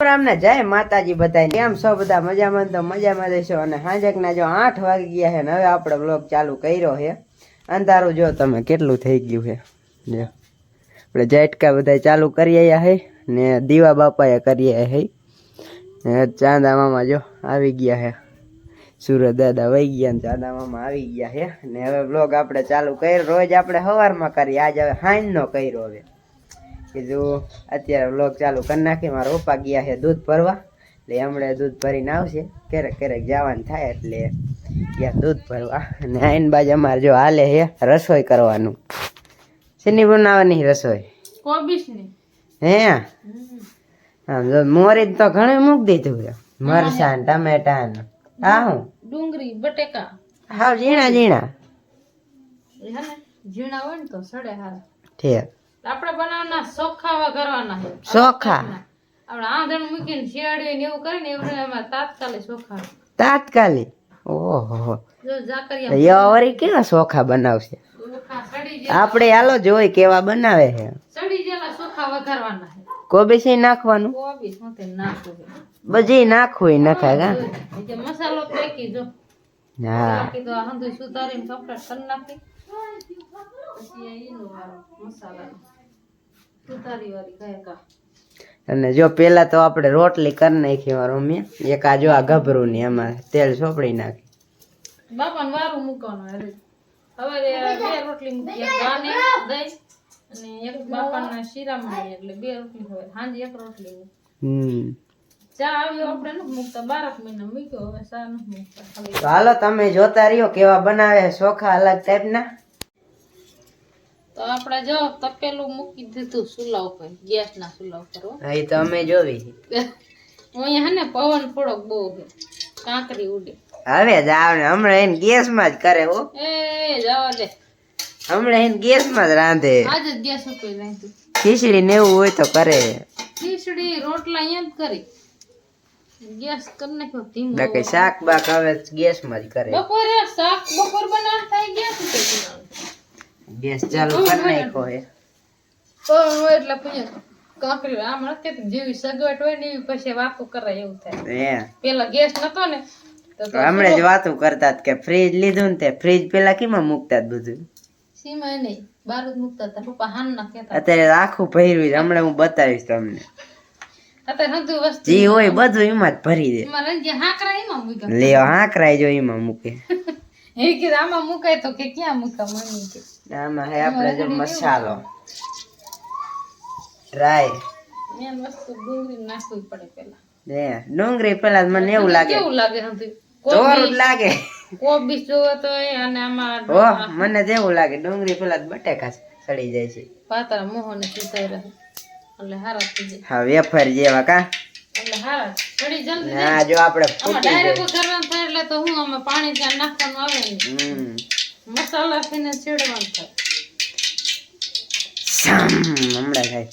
રામને જય માતાજી બધાય કેમ છો બધા મજામાં તો મજામાં દેશો અને હાંજકના જો 8 વાગી ગયા છે ને હવે આપણે વ્લોગ ચાલુ કર્યો છે અંધારું જો તમે કેટલું થઈ ગયું છે જો આપણે ઝટકા બધા ચાલુ કરી આયા છે ને દીવા બાપાએ કરી આયા છે ને ચાંદા મામા જો આવી ગયા છે સુરત દાદા વહી ગયા ને ચાંદા મામા આવી ગયા છે ને હવે વ્લોગ આપણે ચાલુ કર્યો રોજ આપણે સવારમાં કરીએ આજ હવે સાંજનો કર્યો હવે કીધું અત્યારે વ્લોગ ચાલુ કરી નાખી મારા પપ્પા ગયા છે દૂધ ભરવા એટલે હમણાં દૂધ ભરીને આવશે ક્યારેક ક્યારેક જવાનું થાય એટલે ગયા દૂધ ભરવા અને આઈન બાજુ અમારે જો હાલે છે રસોઈ કરવાનું શેની બનાવવાની રસોઈ કોબીસની હે આમ જો મોરી તો ઘણું મૂકી દીધું છે મરચાં ટમેટા ને આ હું ડુંગળી બટેકા હાવ ઝીણા ઝીણા ઝીણા હોય ને તો સડે હારા ઠીક આપણે બનાવવાના ચોખા વઘારવાના છે ચોખા આપણે આંધણ મૂકીને શિયાળી ને એવું કરીને એવું એમાં તાત્કાલિક ચોખા તાત્કાલિક ઓહો જો જાકરિયા વરી કેવા ચોખા બનાવશે ચોખા સડી આપણે હાલો જોઈ કેવા બનાવે છે ગયેલા ચોખા વઘારવાના છે કોબીજ નાખવાનું કોબીસ મોતે નાખવું છે બધી નાખવું નખાય જે મસાલો ફેંકી જો હા બાકી તો હંધુ સુધારીને કપડાં કરી નાખી પછી એનો મસાલા સુધારી વાળી કાયકા અને જો પેલા તો આપણે રોટલી કરી નાખી મારો મમ્મી એક આ જો આ ગભરું ને એમાં તેલ ચોપડી નાખી બાપાને વારું મૂકવાનું હવે બે રોટલી મૂકી એક ગાને દહીં અને એક બાપાના શીરામાં એટલે બે રોટલી હોય સાંજે એક રોટલી ચા આવ્યો આપણે નથી મૂકતા 12 મહિના મૂક્યો હવે ચા નથી મૂકતા તો હાલો તમે જોતા રહ્યો કેવા બનાવે ચોખા અલગ ટાઈપના તો આપણે જો તપેલું મૂકી દીધું ચૂલા ઉપર ગેસના ચૂલા ઉપર અહીં તો અમે જોવી અહીંયા હે ને પવન થોડોક બહુ છે કાંકરી ઉડે હવે જ આવે હમણાં એને ગેસમાં જ કરે હો એ જવા દે હમણાં એને ગેસમાં જ રાંધે આજ જ ગેસ ઉપર રાંધ્યું ખીચડી ને એવું હોય તો કરે ખીચડી રોટલા અહીંયા જ કરી ગેસ કરી નાખ્યો ધીમો બાકી શાક બાક હવે ગેસમાં જ કરે બપોરે શાક બપોર બનાવ થાય ગેસ ઉપર ગેસ ચાલુ કરી નાખ્યો હે તો એટલે પછી કાંકરી આમ નથી જેવી સગવડ હોય ને એવી પછી વાતો કરાય એવું થાય હે પેલા ગેસ નતો ને તો હમણાં જ વાતું કરતા કે ફ્રીજ લીધું ને તે ફ્રીજ પેલા કેમાં મૂકતા બધું સીમા નહીં બાર જ મૂકતા હતા પપ્પા હાન ના કહેતા અત્યારે આખું ભર્યું છે હમણાં હું બતાવીશ તમને અત્યારે બધું વસ્તુ જે હોય બધું એમાં જ ભરી દે એમાં રંજી હાકરા એમાં મૂક્યા લે હાકરાય જો એમાં મૂકે એ કે આમાં મુકાય તો કે ક્યાં મૂકા મમ્મી કે આમાં હે આપણે જો મસાલો રાઈ મેન વસ્તુ ડુંગળી નાખવી પડે પેલા હે ડુંગળી પેલા મને એવું લાગે કેવું લાગે હંધી તોરું જ લાગે કોબીસ જોવો તો અને આમાં ઓહ મને જેવું લાગે ડુંગળી પેલા બટેકા સડી જાય છે પાતળા મોહને સુધાઈ રહે એટલે હારા થઈ જાય હા વેફર જેવા કા એટલે હારા સડી જલ્દી હા જો આપણે આમાં ફૂટી ડાયરેક્ટ કરવાનું થાય એટલે તો હું આમાં પાણી ત્યાં નાખવાનું આવે ને મસાલા થઈને છેડવાનું થાય હમણાં થાય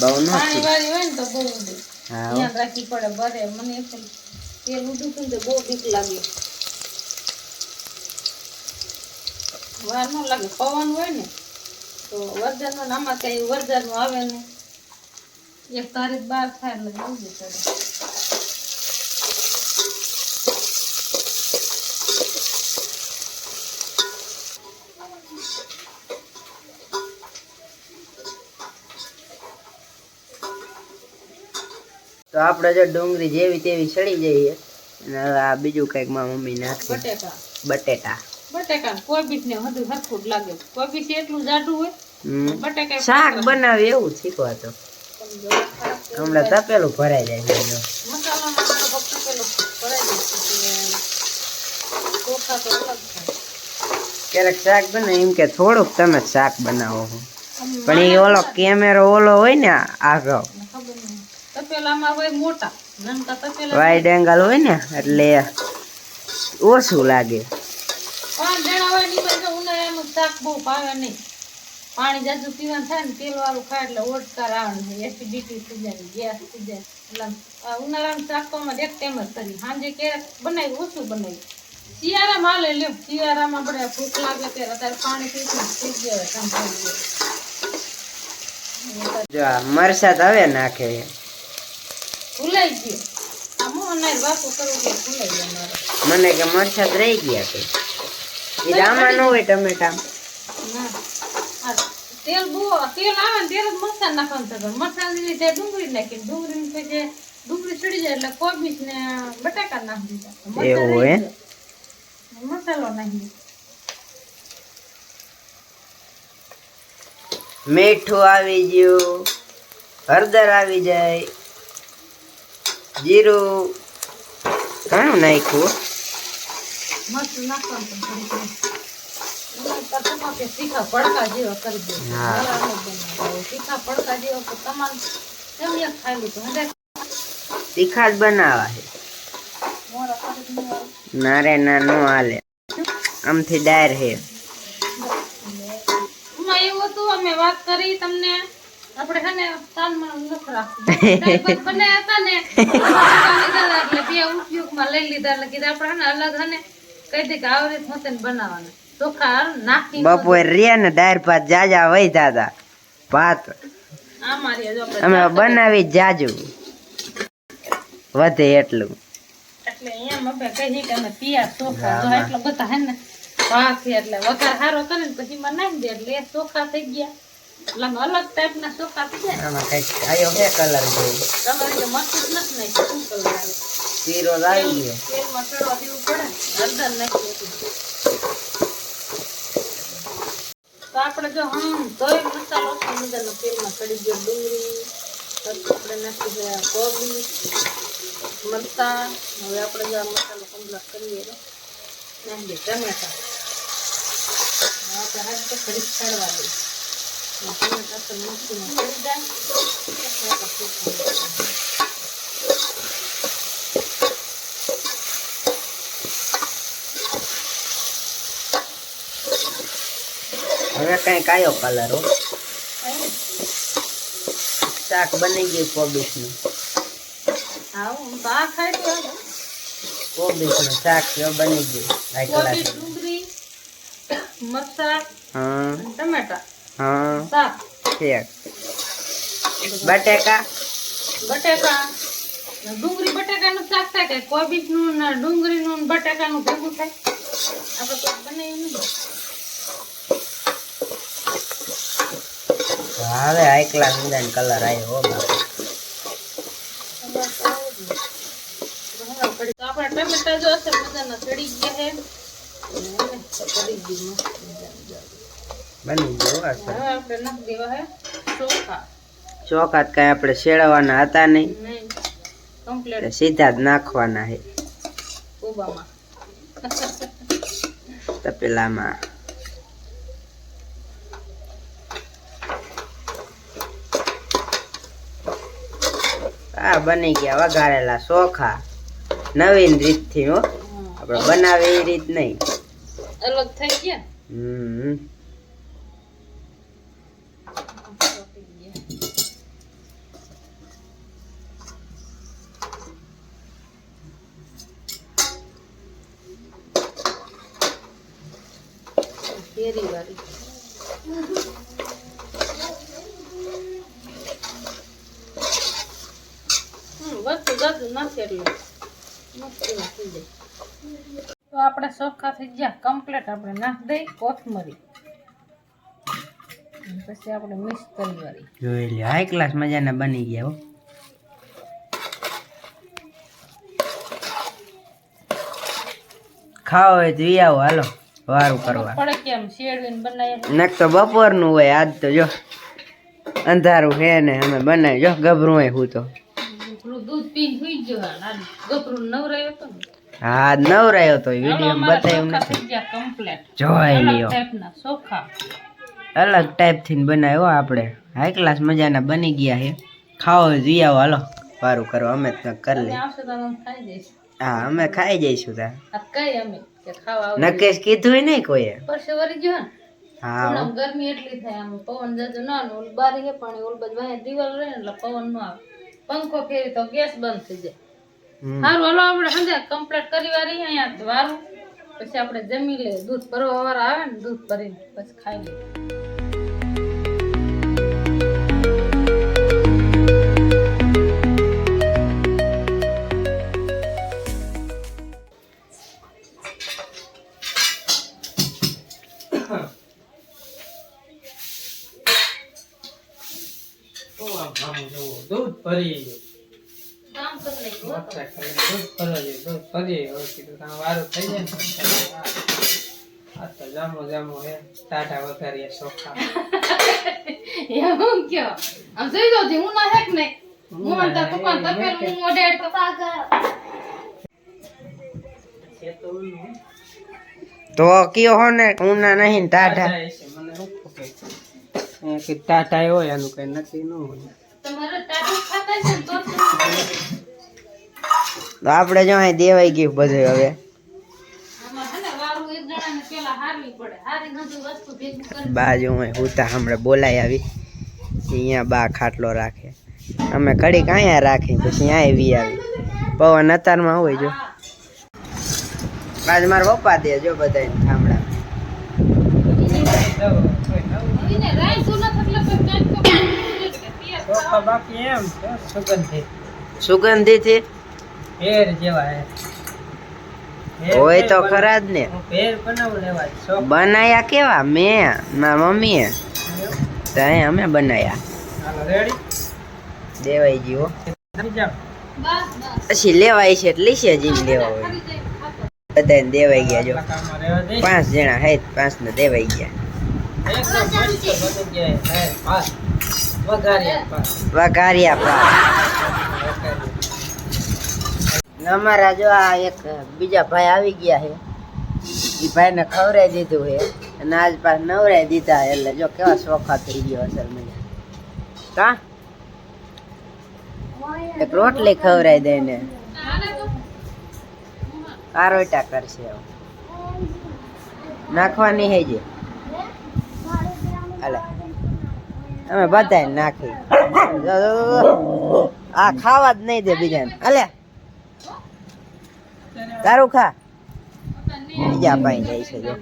બહુ નો પાણી વાળી હોય ને તો બહુ ઊંડી હા ધ્યાન રાખવી પડે ભરે મને તેલ ઉડું હતું ને બહુ બીક લાગે વાર ન લાગે પવન હોય ને તો વરજાનું આમાં કઈ વરજાનું આવે ને 1 તારીખ 12 થાય એટલે જવું પડે તો આપણે જો ડુંગળી જેવી તેવી સડી જઈએ અને હવે આ બીજું કઈક માં મમ્મી નાખે બટેટા બટેકા કોબીજ ને બધું હરખું જ લાગે કોબીજ એટલું જાડું હોય બટેકા શાક બનાવે એવું શીખવા તો હમણાં તપેલું ભરાઈ જાય છે જો મસાલામાં મારો ફક્ત પેલો ભરાઈ જાય ચોખા તો અલગ થાય ક્યારેક શાક બને એમ કે થોડુંક તમે શાક બનાવો છો પણ એ ઓલો કેમેરો ઓલો હોય ને આગળ ખબર નહીં તપેલામાં હોય મોટા નાનકા તપેલા વાઈડ એંગલ હોય ને એટલે ઓછું લાગે 5 જણા હોય ની પાસે ઉનાળાનું શાક બહુ ભાવે નહીં પાણી જાજુ પીવાનું થાય ને તેલ વાળું ખાય એટલે ઓડકાર આવે ને એસિડિટી થઈ જાય ગેસ થઈ જાય એટલે ઉનાળાનું શાક તો અમે એક ટાઈમ જ કરી સાંજે ક્યારેક બનાવી ઓછું બનાવી શિયાળામાં હાલે લ્યો શિયાળામાં આપણે ભૂખ લાગે ત્યારે અત્યારે પાણી પીતું થઈ જાય કામ થઈ જાય જો મરસા તો હવે નાખે ભૂલાઈ ગયું આમ અને વાપો કરવું એટલે ભૂલાઈ ગયું મારે મને કે મરચા જ રહી ગયા કે એ આમાં ન હોય ટમેટા ના આ તેલ તેલ આવે ને ત્યારે જ મરચાં નાખવાનું છે મરચાંની લીધે ડુંગળી નાખી ડુંગળી પછી ડુંગળી ચડી જાય એટલે કોબીજ ને બટાકા નાખી દીધા એવું હોય મસાલો નાખી મીઠું આવી ગયું હળદર આવી જાય જીરું ઘણું નાખ્યું મસ્ત નાખવાનું છે થોડી તીખા પડકા જેવા કરી દે તીખા પડકા જેવા તમારે કેમ એક ખાઈ લીધું તીખા જ બનાવા છે ના રે ના નો હાલે આમથી ડાયર હે એવું હતું અમે વાત કરી તમને આપણે છે ને તાલમાં નથી રાખતું બનાવ્યા હતા ને એટલે બે ઉપયોગમાં લઈ લીધા એટલે કીધા આપણે છે ને અલગ છે ને કઈ દે કે આવી રીત હોતે ને બનાવવાના ચોખા નાખી બપોર રે ને દાળ ભાત જાજા વહી જાતા ભાત આ મારી જો અમે બનાવી જાજુ વધે એટલું એટલે એમ અમે કહી કે અમે પિયા ચોખા જો એટલો બધા હે ને ભાત એટલે વઘાર હારો કરે ને પછી માં નાખી દે એટલે એ ચોખા થઈ ગયા એટલે અલગ ટાઈપ ના ચોખા થઈ જાય આમાં કઈ આયો હે કલર જેવું તમારે કે મરચું નથી નાખ્યું શું કલર આવે શીરો લાવી ગયો તેલમાં ચડવા દેવું પડે હળદર નાખી તો આપણે જો તોય મસાલો મજાનો તેલમાં ચડી ગયો ડુંગળી પછી આપણે નાખી દે કોબી મરચાં હવે આપણે જો આ મસાલો કમ્પ્લીટ કરીએ નાખી દે ટમેટા આપણે હાથ તો ઘડી છાડવા દઈએ ટમેટા તો મસ્તીમાં ચડી જાય હવે કઈ કાયો કલર હો શાક બની ગયું કોબીજ નું હા હું તો આ ખાઈ તો કોબીજ નું શાક જો બની ગયું કોબી ડુંગળી મરચાં હા અને ટમેટા હા શાક ઠીક બટેકા બટેકા ડુંગળી બટેકાનું શાક થાય કે કોબીજનું ને ડુંગળીનું ને બટેકાનું ભેગું થાય આપણે કોઈ બનાવ્યું નહીં હવે હાઈ ક્લાસ ડિઝાઇન કલર આવ્યો હો બાપા તો આપણા ટમેટા જો છે મજાના ચડી ગયા છે ચડી ગયું બની ગયું હવે આપણે નાખી દેવા હે ચોખા ચોખાત કઈ આપણે શેળવવાના હતા નહીં નહીં કમ્પ્લીટ સીધા જ નાખવાના છે કોબામાં તપેલામાં આ બની ગયા વઘારેલા ચોખા નવીન રીતથી હો આપણે બનાવે એ રીત નહીં અલગ થઈ ગયા કેરી વાળી વધતું જતું નાખે એટલે મસ્તી નાખી જાય તો આપણે ચોખા થઈ ગયા કમ્પ્લીટ આપણે નાખી દઈ કોથમરી પછી આપણે મિક્સ કરી વાળી જોઈ લે હાઈ ક્લાસ મજાના બની ગયા હો ખાઓ હોય તો ઈ આવો હાલો વારું કરવા પડે કેમ શેડવીને બનાવીએ નક તો બપોરનું હોય આજ તો જો અંધારું હે ને અમે બનાવી જો ગભરું હોય હું તો દૂધ પીને સુઈ ગયો ગભરું નવરાયો હતો ને હા નવરાયો તો વિડીયો બતાવ્યું નથી થઈ ગયા કમ્પ્લીટ જોઈ લ્યો ટાઈપના ચોખા અલગ ટાઈપ થી બનાવ્યો આપણે હાઈ ક્લાસ મજાના બની ગયા છે ખાઓ જી આવો હાલો વારું કરવા અમે તો કરી લે આવશે તો અમે ખાઈ જઈશું હા અમે ખાઈ જઈશું તા આ કઈ અમે કે ખાવા આવું નકેશ કીધું નહીં કોઈએ પરસે વરી ગયો ને હા પણ ગરમી એટલી થાય આમ પવન જજો ના ને ઓલ બારી હે પાણી ઓલ બાજુ વાહે દિવાલ રહે ને એટલે પવન ન આવે પંખો ફેરી તો ગેસ બંધ થઈ જાય સારું હાલો આપણે સમજે કમ્પ્લીટ કરી વારી અહીંયા વારું પછી આપણે જમી લે દૂધ ભરવા વાળા આવે ને દૂધ ભરીને પછી ખાઈ લઈએ કામ કરી નાખ્યું હો. મોટા ખાલી દૂધ ભરવા જોઈએ, દૂધ ભરીએ હવે કીધું કામ વારું થઈ જાય ને આ તો જામો જામો હે ટાટા વઘારીએ ચોખા એમ હું કયો આમ જોઈ દો હું ના હેક નહીં હું તો પપ્પા તપેલ હું ઓડેડ તો તો કયો હો ને ઉના નહીં ટાટા ટાટા છે મને શું ખબર કે ટાટા હોય આનું કઈ નક્કી ન હોય તમારે ટાટુ ખાતા છે ને તો તો આપણે જો અહીં દેવાઈ ગયું બધું હવે આમાં હે ને વાળું એક જણાને પેલા હારવી પડે હારી નતું વસ્તુ ભેગું કરી બાજુ હું હુતા હમણાં બોલાઈ આવી અહીંયા બા ખાટલો રાખે અમે કડીક અહીંયા રાખી પછી અહીંયા વી આવી પવન અતારમાં હોય જો બાજ મારા પપ્પા દે જો બધા થાંભળા એને રાઈ સુના એટલે કોઈ કાંઈ ચોખા બાકી એમ છે સુગંધિત સુગંધી ભેર જેવા હે હોય તો ખરા જ ને હું ભેર બનાવું લેવા ચોખા બનાયા કેવા મેં મારા મમ્મીએ તો અહીં અમે બનાયા હાલો રેડી દેવાઈ ગયો થઈ જાવ બસ બસ પછી લેવાય છે એટલે છે જીમ લેવા હોય ખરી જાય ખાતો બધાને દેવાઈ ગયા જો કામમાં રહેવા દે 5 જણા હે 5 ને દેવાઈ ગયા એકદમ મસ્ત બની ગયા હે પાસ વઘાર્યા પાસ વઘારિયા પા અમારા જો આ એક બીજા ભાઈ આવી ગયા છે એ ભાઈને ખવડાવી દીધું છે અને આજ પાસ નવરાઈ દીધા એટલે જો કેવા ચોખા થઈ ગયો અસલ મજા કા એક રોટલી ખવડાવી દઈને આને તો આરોટા કરશે હવે. નાખવાની હે જે હાલે અમે બધાય નાખી આ ખાવા જ નહીં દે બીજાને હાલે તારું ખા બીજા પાઈ જાય છે જો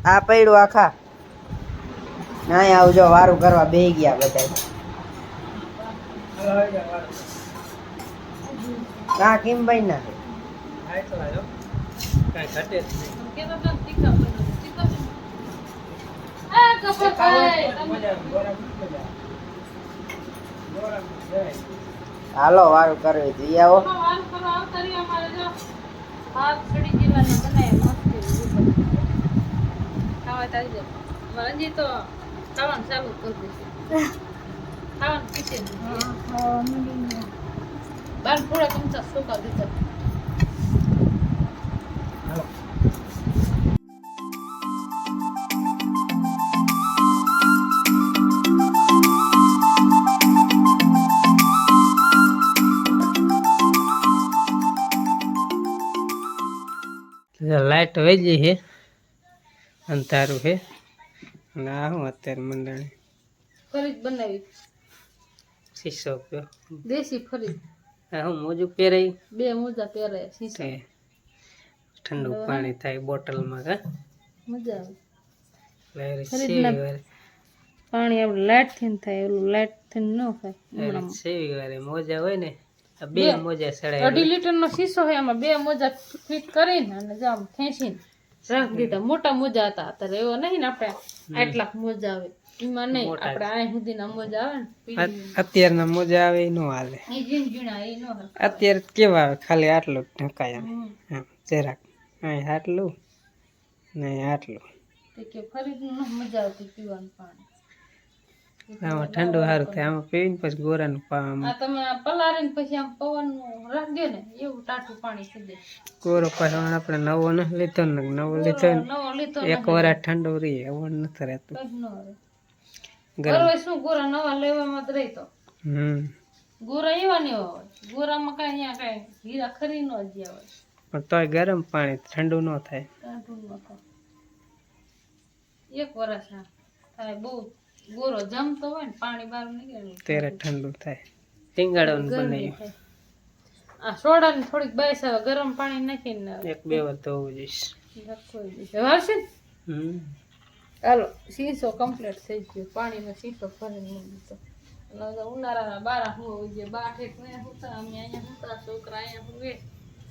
આ પૈડું આ ખા ના આવજો વારું કરવા બેહી ગયા બધા કા કેમ ભાઈ ના હાય તો આજો કાઈ ઘટે જ નહીં કે તો તીખા બનો તીખા બનો આ કપડ ભાઈ હાલો વારું કરવી તું આવો વાર કરો આવતારી અમારે જો હાથ છડી જીવાના બનાય મસ્ત ખાવા તારી દે મારજી તો ખાવાનું ચાલુ કરી દેશે ખાવાનું પીછે બાર થોડા ચમચા સુકા દીધા લાઈટ વહી ગઈ છે અંધારું છે અને આ હું અત્યારે મંડાણી ફરી બનાવી શીશો પીયો દેશી ફરી આ હું મોજું પહેરાય બે મોજા પહેરાય શીશા તે ઠંડુ પાણી થાય બોટલમાં કા મજા આવે એટલે ખરીદના પાણી આપણે લાઈટ થી થાય ઓલું લાઈટ થી ન થાય સેવી વારે મોજા હોય ને આ બે મોજા સડાય 2.5 લીટર નો શીશો હોય એમાં બે મોજા ફિટ કરીને અને જામ ખેંચીને રાખી દીધા મોટા મોજા હતા અત્યારે એવો નહીં ને આપણે આટલા મોજા આવે એમાં નહીં આપણે આ સુધીના મોજા આવે ને અત્યારના મોજા આવે એ નો હાલે એ ઝીણ ઝીણા એ ન હાલે અત્યારે કેવા આવે ખાલી આટલું ઢંકાય આમ જરાક અહીં આટલું નહીં આટલું તે કે ફરીથી ન મજા આવતી પીવાનું પાણી આમાં ઠંડુ સારું થાય આમાં પીવીને પછી ગોરાનું પાવામાં આ તમે પલાળીને પછી આમ પવનનું રાખી દો ને એવું ટાટું પાણી થઈ જાય ગોરો પાછો આપણે નવો ન લીધો ને નવો લીધો ને નવો લીધો એક વાર ઠંડુ રહી એવું નથી રહેતું કઈ ન રહે ગરમ ગરવે શું ગોરા નવા લેવામાં જ રહી તો ગોરા એવા ને એવા હોય ગોરામાં કઈ અહીંયા કઈ હીરા ખરી ન જ્યાં હોય પણ તોય ગરમ પાણી ઠંડુ ન થાય ટાટું ન થાય એક વરસ થાય બહુ ગોરો જમતો હોય ને પાણી બહાર નીકળે ત્યારે ઠંડુ થાય ટીંગાડવાનું બનાવ્યું આ સોડાની થોડીક બાઈસ આવે ગરમ પાણી નાખીને એક બે વાર ધોવું જઈશ વારશે ને ચાલો શીશો કમ્પ્લીટ થઈ ગયો પાણીનો શીશો ભરીને મૂકી દીધો અને હવે ઉનાળાના બારા હું જે બાઠે હુતા અમે અહીંયા હુતા છોકરા અહીંયા હુએ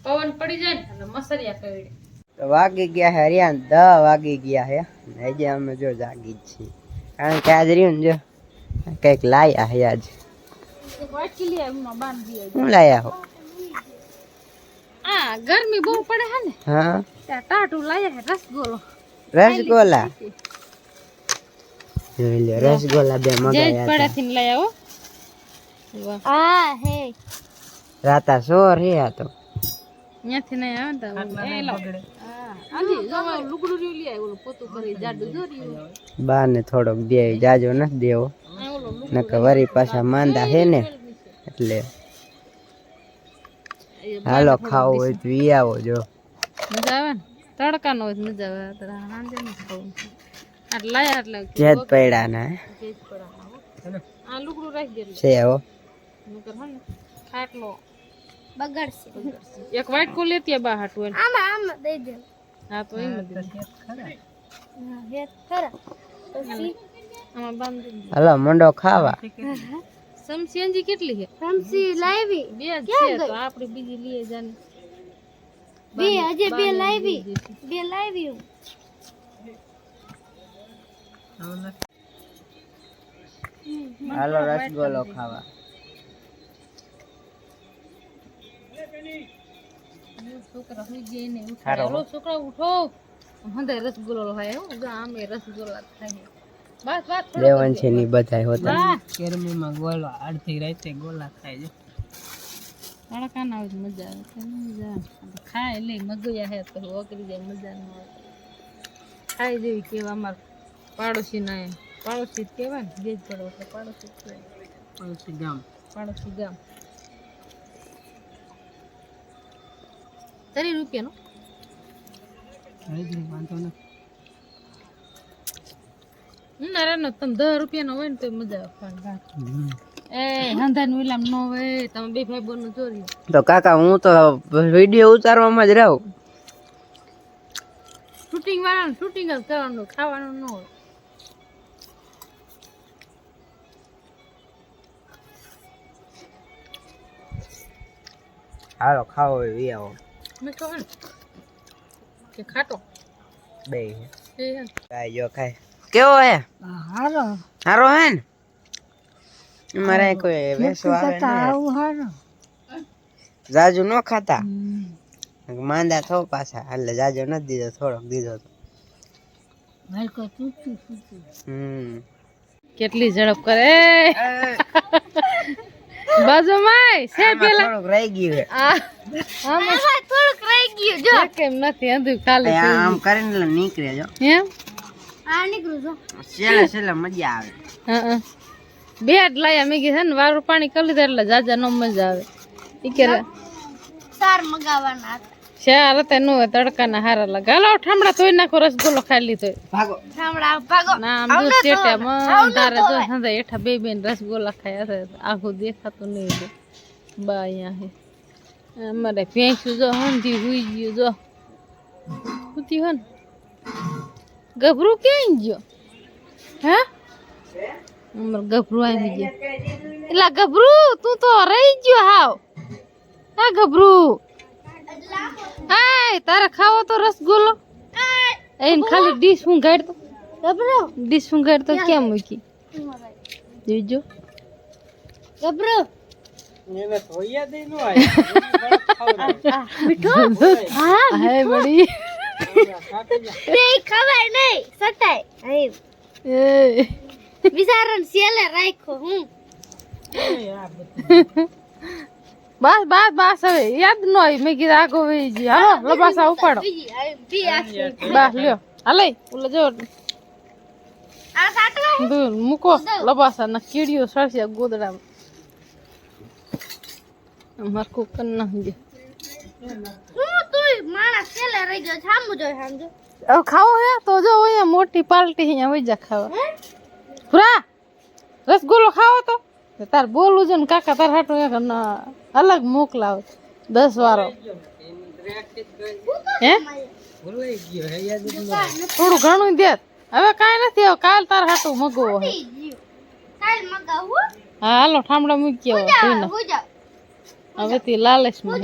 પવન પડી જાય ને એટલે મસરિયા કવડે તો વાગી ગયા હે હરિયાન 10 વાગી ગયા હે હજી અમે જો જાગી જ છીએ કારણ કે આજ રહ્યું ને જો કંઈક લાયા હે આજ વાટકી લઈ એમાં બાંધી દે. હું લાયા હો આ ગરમી બહુ પડે હે ને હા ત્યાં ટાટું લાયા હે રસગોલો. રસગોલા જોઈ લ્યો રસગોલા બે જેજ મગાયા પડેથી ને લાયા હો. વાહ. આ હે રાતા સોર હે આ તો ત્યાંથી નહીં આવે ને તો એ લો. હા આજી જો લુગડું રહ્યું લઈ આવ્યો ઓલું પોતું કરી જાડું દોર્યું. બા ને થોડોક દે જાજો નથી દેવો આ ઓલો લુગડું નકર વરી પાછા માંદા હે ને એટલે હાલો ખાવું હોય તો ઈ આવો જો મજા આવે ને તડકા નો હોય તો મજા આવે તો સાંજે ને ખાવું આટલા લાયા એટલે જેદ પડ્યા ના જેજ પડા આ લુગડું રાખી દે છે હો નકર હે ને ખાટલો બગડશે. એક વાટકો લેતી બા હાટું એને આમાં દઈ દે. હા તો એમ દે આમાં બાંધી દે. હાલો મંડો ખાવા સમસી અંજી કેટલી છે? સમસી લાવી બે જ છે તો આપણે બીજી લઈએ જાને બે હજે બે લાવી હાલો રસગોલો ખાવા છોકરા સુઈ જાય ને હારો. ઉઠાડો છોકરા ઉઠો હંધે રસગુલ્લો ખાય હો જો આમે રસગુલ્લા ખાય બસ બસ દેવન છે ની બધાય હોતા ગરમીમાં ગોલા અડધી રાતે ગોલા ખાય છે. તડકા ના આવે મજા આવે કે મજા ખાય લે મગયા હે તો ઓકરી જાય મજા ન આવે ખાઈ જેવી કેવા અમાર પાડોશી ના એમ પાડોશી જ કહેવાય ને જેજ પડો એટલે પાડોશી જ કહેવાય. પાડોશી ગામ પાડોશી ગામ 30 રૂપિયાનો હજી વાંધો નથી. નારાનો તમે 10 રૂપિયાનો હોય ને તો મજા આવે. એ હંધાનું ઇલામ ન હોય તમે બે ભાઈ બોન ચોરી તો કાકા હું તો વિડિયો ઉતારવામાં જ રહું શૂટિંગ વાળાનું શૂટિંગ જ કરવાનું ખાવાનું ન હોય. હાલો ખાવો હોય ઈ આવો મીઠો હે ને કે ખાટો બે એ હે ને. ખાઈ જો ખાય કેવો હે હારો હારો હે ને મારે કોઈ વેસવા આવે ને હારો જાજુ નો ખાતા માંદા થો પાછા એટલે જાજુ નથી દીધો થોડોક દીધો તો હલકો ચૂચું કેટલી ઝડપ કરે બાજુમાં છે પેલા થોડુંક રહી ગયું હે આમાં થોડુંક રહી ગયું જો કેમ નથી અંધું ખાલી થઈ આમ કરીને એટલે નીકળે જો એમ આ નીકળું જો છેલ્લે છેલ્લે મજા આવે હા બે જ લાયા મેં કીધું ને વારું પાણી કરી લીધું એટલે જાજા નો મજા આવે ઈ કે ચાર મગાવવાના ચાર હતા નો તડકાના હારા લાગે હાલો ઠામડા તોય નાખો રસગુલ્લો ખાઈ લીધો ભાગો ઠામડા ભાગો ના આમ જો ચેટા મન તારે જો હંધા એઠા બે બેન રસગુલ્લા ખાયા છે આખું દેખાતું નહીં બા અહીંયા હે અમારે ભેંસું જો હંધી હુઈ ગયું જો હુતી હન ગભરું ક્યાં ગયો હે અમાર ગભરું આવી ગયો એલા ગભરું તું તો રહી ગયો હાવ હા ગભરું હાય તારે ખાવો તો રસગુલ્લો એને ખાલી ડીશ હું ગાડતો ગભરું ડીશ હું ગાડતો કેમ મૂકી જોજો ગભરું એને ધોયા દઈ નો આય મીઠો હા હે બડી નહીં ખબર નહીં સટાય હે એ વિચારન સેલે રાખો હું બસ બસ બસ હવે યાદ ન હોય મેં કીધું આગો વહી જી હાલો લબાસા ઉપાડો બસ લ્યો હાલે ઓલો જો દૂર મૂકો લબાસા ના કીડીઓ સળસ્યા ગોદડામાં મરકું કન નાખજે હવે ખાવો હે તો જો અહીંયા મોટી પાર્ટી અહીંયા વઈ જા ખાવા પૂરા રસગુલ્લો ખાવો તો તાર બોલું છે ને કાકા તાર હાટું એક અલગ મોકલાવ 10 વારો હે ભૂલાઈ ગયો હે યાદ જ ન થોડું ઘણું દે હવે કાંઈ નથી હવે કાલ તાર હાટું મગવો હે હા હાલો ઠામડા મૂકી આવો હવે થી લાલચ માં